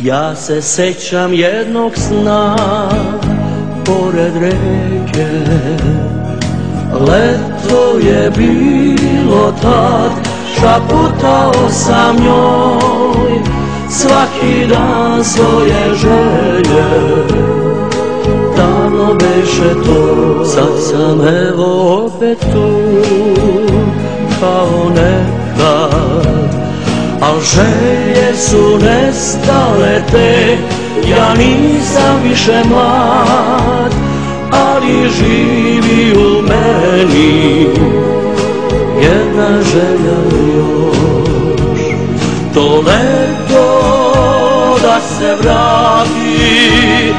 Ja se sećam jednog sna pored reke, leto je bilo tad, šaputao sam njoj svaki dan svoje želje. Davno beše to, sad sam evo opet tu, kao nekad, al želje su nestale te, ja nisam više mlad, ali živi u meni jedna želja još. To leto da se vrati,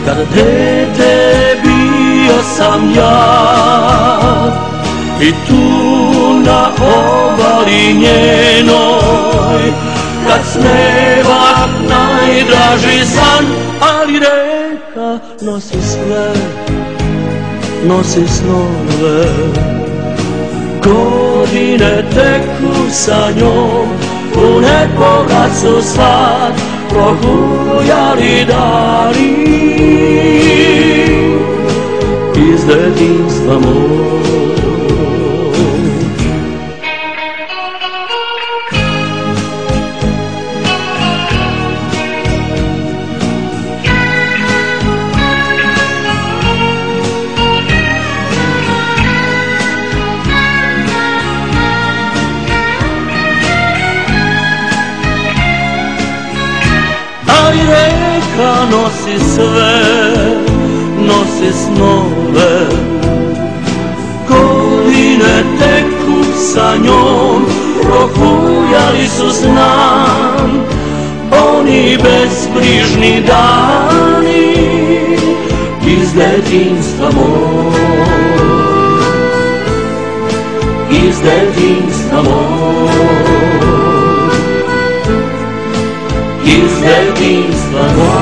kad dete bio sam ja, i tu na obali njenoj, kad sneva najdraži san, ali reka nosi sve, nosi snove. Godine teku sa njom, u nepovrat su sad prohujali dani iz detinjstva moj. Ali reka nosi sve, nosi snove. Godine teku sa njom, prohujali su znam oni bezbrižni dani iz detinjstva moj, iz detinjstva moj, iz detinjstva moj.